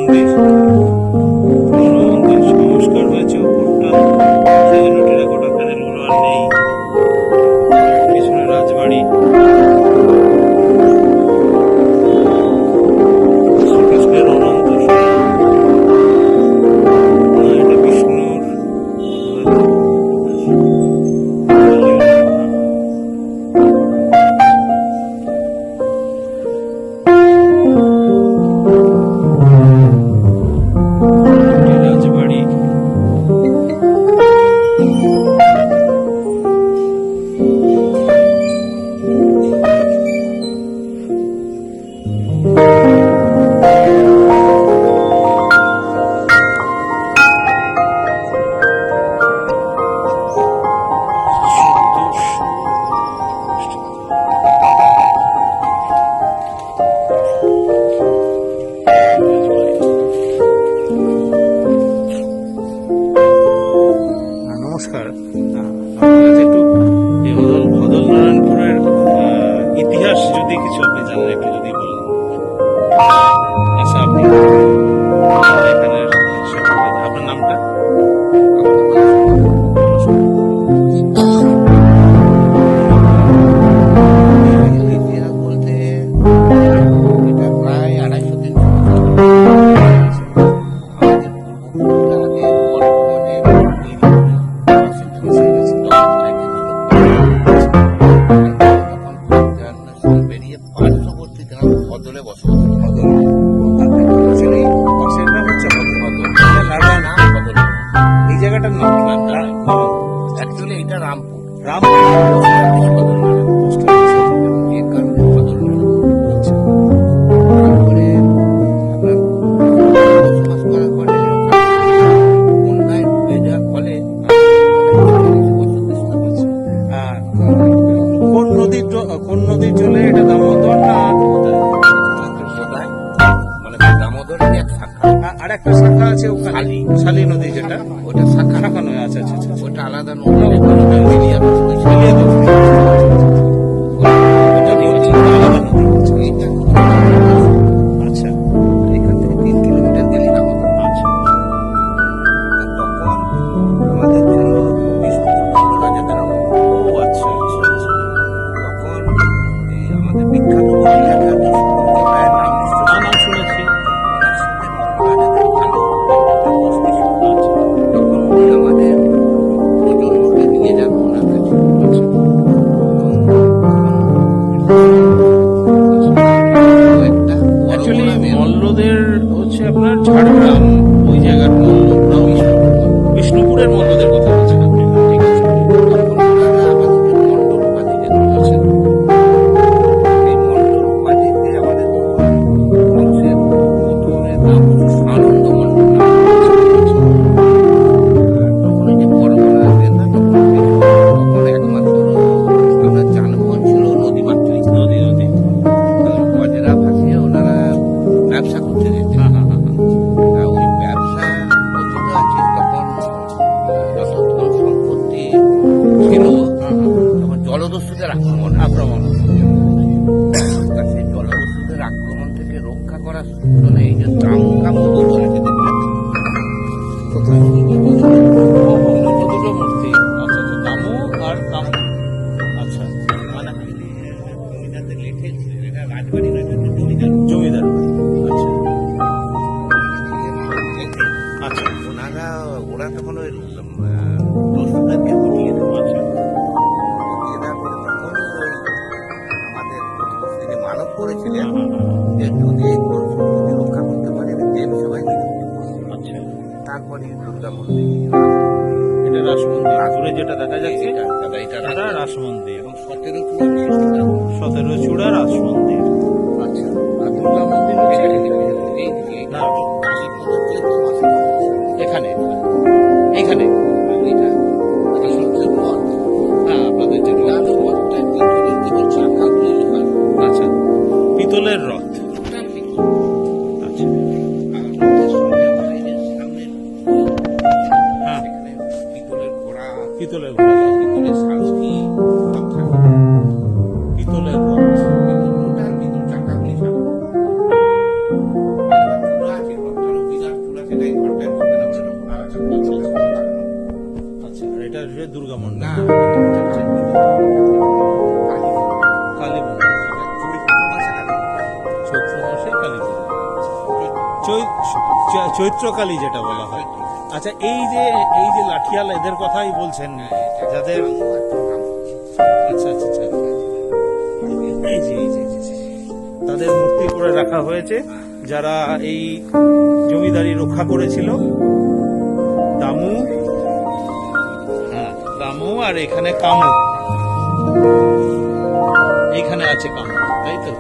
মন্দির, পুরনো মন্দির সংস্কার হয়েছে উপরটা, সেজন্য টেরাকোটা প্যানেলগুলো আর নেই। পিছনে রাজবাড়ি, শ্রীকৃষ্ণের অনন্ত এটা বিষ্ণুর রাজবাড়ি। নমস্কার, আপনার একটু এই হদল নারায়ণপুরের ইতিহাস যদি কিছু আপনি জানেন একটু যদি বলেন। আচ্ছা, আপনি এখানে আপনার নামটা? ইতিহাস বলতে এটা প্রায় 250 দিন আমাদের পূর্বপুরুষরা আগে বর্ধমানে বেরিয়ে পার্শ্ববর্তী গ্রাম বদলে বসবাস পাশের নাম হচ্ছে নাম বদল। এই জায়গাটার নাম অ্যাকচুয়ালি এটা রামপুর রামপুর। এই কারণে বদল। তারপরে আপনার বসবাস করার পরে বন্যায় ডুবে যাওয়ার ফলে কোন নদীর জলে এটা দামোদর না কোথায় মানে দামোদর এক শাখা, আর একটা শাখা আছে ওখানে শালী। শালী নদী, যেটা ওটা শাখা শাখা নয়। আচ্ছা আচ্ছা আচ্ছা, ওটা আলাদা নদী, ওটা মিলিয়ে মিলিয়ে দেবো। ওটা বলছি আলাদা নদী। এইটা আচ্ছা এখান থেকে 3 কিলোমিটার গেলে দামোদর। আচ্ছা তখন আমাদের ছিল বিষ্ণুপুর রাজাদের আমল। ও আচ্ছা আচ্ছা আচ্ছা। তখন এই আমাদের বিখ্যাত কবি লেখা বিষ্ণুপুর রায়ের নাম নিশ্চয় নাম শুনেছি। রাজদের রাজাদের ভালো বস্তি ছিল। আচ্ছা তখন উনি আমাদের প্রজন্মকে নিয়ে যান ওনার কাছে। আচ্ছা একটা অ্যাকচুয়ালি মল্লদের হচ্ছে আপনার ঝাড়গ্রাম, ওই জায়গার মল্ল, বিষ্ণুপুরের মল্লদের কথা বলছেন আপনি। ঠিক আছে। তখন ওনারা আমাদেরকে মন্ডল উপাধি দিতেন। আচ্ছা এই মন্ডল উপাধিতে আমাদের বংশের প্রথমের নাম হচ্ছে সানন্দ মন্ডল। তখন ওই যে পরগনা নেতা তখন একমাত্র আমরা যানবাহন ছিল নদী মাতৃক। নদী নদী। গজরা ভাসিয়ে ওনারা ব্যবসা করতে যেতেন। হ্যাঁ হ্যাঁ হ্যাঁ হ্যাঁ। তা ওই ব্যবসা কথিত আছে তখন যত ধন সম্পত্তি ছিল তখন জলদস্যুদের আক্রমণ। তা সেই জলদস্যুদের আক্রমণ থেকে রক্ষা করার জন্য এই যে দামকা মধুর আছে দেখবেন কোথায়? ও, দুটো মূর্তি। আচ্ছা আচ্ছা, দামু আর কামু। আচ্ছা, মানে জমিদারদের লিখেছিলেন, এটা রাজবাড়ি নয়, এটা জমিদার। জমিদার বাড়ি। আচ্ছা আচ্ছা ওরা তখন ওই দস্যুদেরকে হটিয়ে দেন। আচ্ছা হটিয়ে দেওয়ার পরে তখনই ওই আমাদের প্রতিবেশী যে মানব করেছিলেন হ্যাঁ, হ্যাঁ, হ্যাঁ। যে যদি এই দস্যুদেরকে রক্ষা করতে পারে দেব সবাই নিযুক্ত করবে। আচ্ছা, তারপরে দুর্গা মন্দির এটা রাস মন্দির। দূরে যেটা দেখা যাচ্ছে এটা এটা রাস মন্দির, এবং 17 চূড়া 17 চূড়া রাস মন্দির। আচ্ছা আর দুর্গা মন্দির হচ্ছে এই না, কালী পুজোর চৈত্র মাসে এখানে এইখানে। এটা কৃষ্ণের মঠ। হ্যাঁ, আপনাদের যে আর মঠটা পিতলের কেবল চাকাগুলি লোহার। আচ্ছা, পিতলের রথ। আচ্ছা আর রথের সঙ্গে আমার এই যে সামনের হ্যাঁ, এখানে পিতলের ঘোড়া, পিতলের পিতলের সাজকি সব থাকে। পিতলের রথ। এই দুটোটা চৈত্রকালী যেটা বলা হয়। আচ্ছা, এই যে লাঠিয়াল এদের কথাই বলছেন, যাদের আচ্ছা আচ্ছা আচ্ছা, এই যে তাদের মূর্তি করে রাখা হয়েছে, যারা এই জমিদারি রক্ষা করেছিল। দামু, হ্যাঁ দামু, আর এখানে কামু, এইখানে আছে কামু, তাই তো?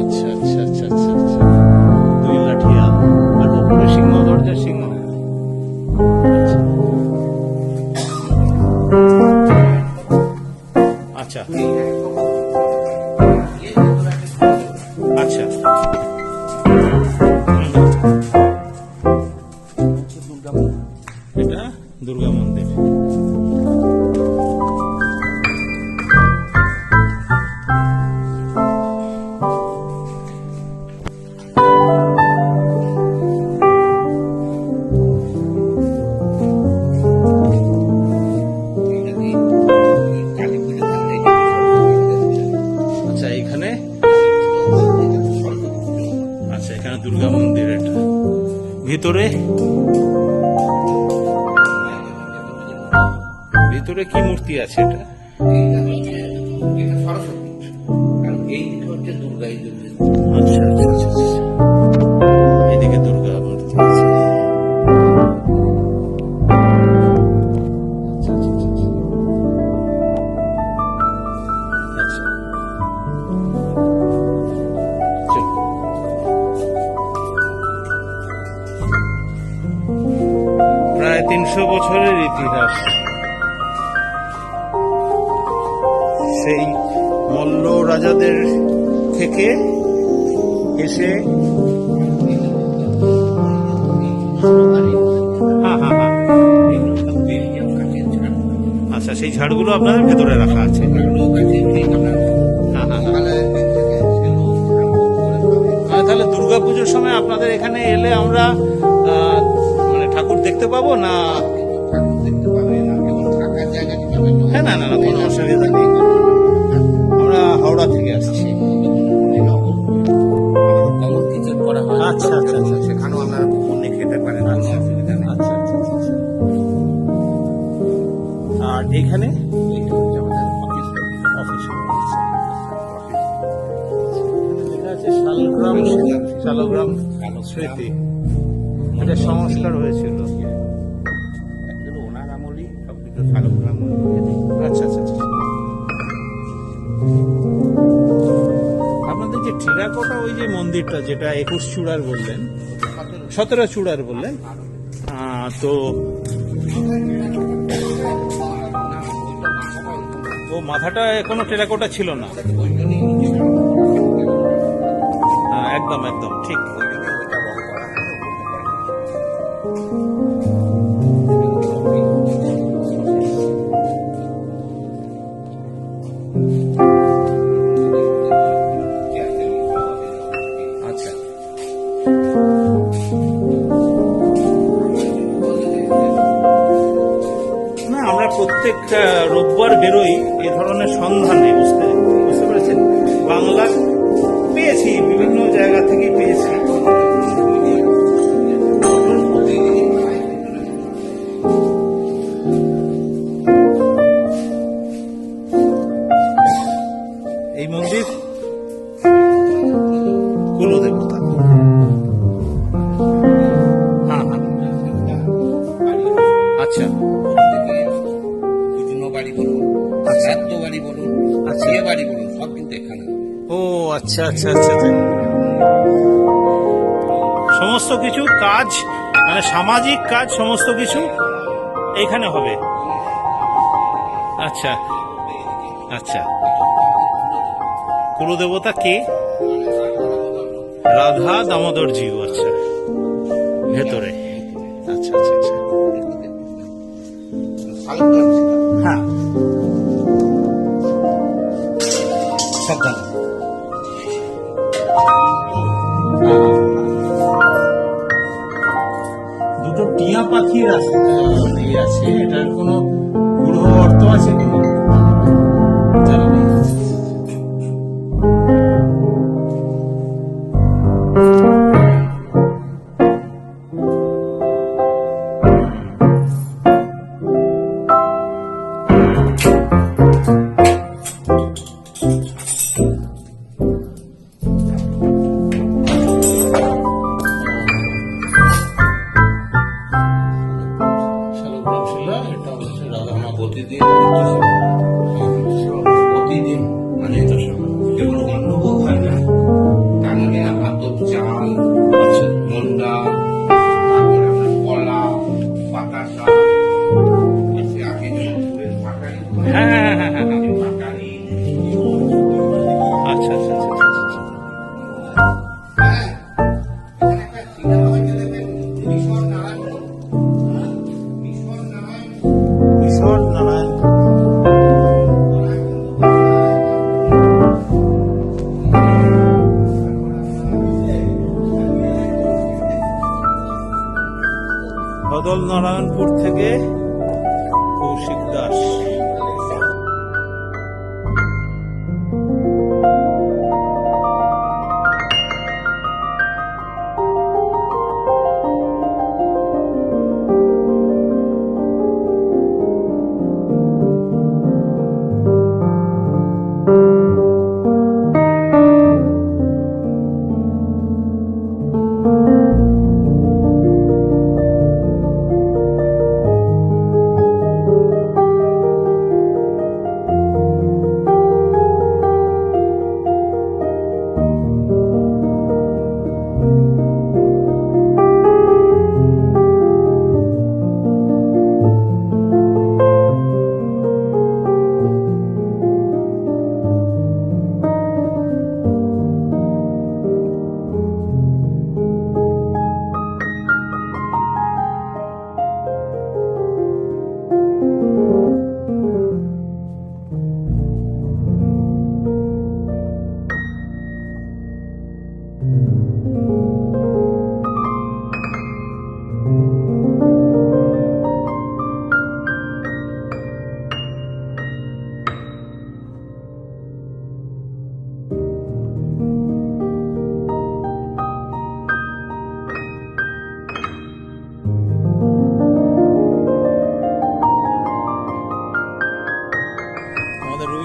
আচ্ছা আচ্ছা আচ্ছা আচ্ছা আচ্ছা, দুই লাঠিয়াল, আর উপরে সিংহ, দরজার সিংহ। আচ্ছা আচ্ছা, এটা দুর্গা মন্দির। আচ্ছা এখানে, আচ্ছা এখানে দুর্গা মন্দির। এটা ভিতরে, ভিতরে কি মূর্তি আছে এটা? আচ্ছা আচ্ছা আচ্ছা আচ্ছা, এইদিকে দুর্গা মূর্তি আছে। আচ্ছা আচ্ছা আচ্ছা আচ্ছা, চলো। প্রায় 300 বছরের ইতিহাস। সেই মল্ল রাজাদের থেকে এসে, হ্যাঁ হ্যাঁ হ্যাঁ, আচ্ছা সেই ঝাড়গুলো আপনাদের ভেতরে রাখা আছে। হ্যাঁ হ্যাঁ, তাহলে দুর্গাপুজোর সময় আপনাদের এখানে এলে আমরা মানে ঠাকুর দেখতে পাবো না? হ্যাঁ, না না না, কোনো অসুবিধা নেই। আমরা হাওড়া থেকে আসছি। আচ্ছা আচ্ছা আচ্ছা, সেখানেও আপনারা মনে খেতে পারেন, কোনো অসুবিধা নেই। আচ্ছা আচ্ছা আচ্ছা। আর এইখানে অফিস, এটা আছে শালগ্রাম, শালগ্রাম স্মৃতি, এটা সংস্কার হয়েছিল ওনার আমলই সবকিছু শালগ্রাম। আচ্ছা আচ্ছা আচ্ছা। আপনাদের যে টেরাকোটা ওই যে মন্দিরটা, যেটা 21 চূড়ার বললেন, 17 চূড়ার বললেন, তো ও মাথাটা কোনো টেরাকোটা ছিল না? একদম একদম ঠিক। আচ্ছা, না আমরা প্রত্যেক রোববার বেরোই এ ধরনের সন্ধানে, বুঝতে পেরেছেন? বাংলা পেয়েছি, বিভিন্ন জায়গা থেকে পেয়েছি। এই মন্দির কুলদেবতা। হ্যাঁ হ্যাঁ, আচ্ছা বিভিন্ন বাড়ি বলুন, শ্রাদ্ধ বাড়ি বলুন, বিয়ে বাড়ি বলুন, সব কিন্তু এখানে। ও আচ্ছা আচ্ছা আচ্ছা আচ্ছা। সমস্ত কিছু কাজ, মানে সামাজিক কাজ সমস্ত কিছু এইখানে হবে। আচ্ছা আচ্ছা, কুলদেবতা কে? রাধা দামোদর জিউ। আচ্ছা, ভেতরে। আচ্ছা আচ্ছা আচ্ছা, হ্যাঁ সাবধান। দুটো টিয়া পাখির আছে, এটার কোনো গূঢ় অর্থ আছে কি জানা নেই।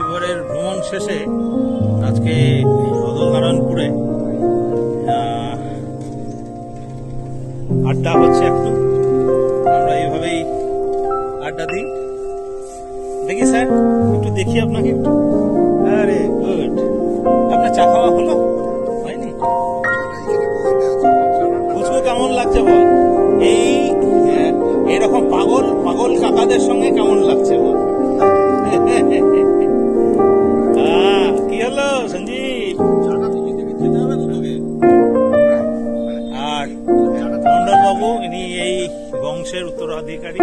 দুবারের ভ্রমণ শেষে আজকে অদলনারায়ণপুরে আড্ডা হচ্ছে একটু। আমরা এইভাবেই আড্ডা দিই। দেখি স্যার, একটু দেখি আপনাকে একটু। আরে গুড, আপনার চা খাওয়া হলো? হয়নি? বুঝবো কেমন লাগছে বল? এই এরকম পাগল পাগল কাকাদের সঙ্গে কেমন লাগছে বল? কি হলো সঞ্জীব? আর মন্ডল বাবু, ইনি এই বংশের উত্তরাধিকারী।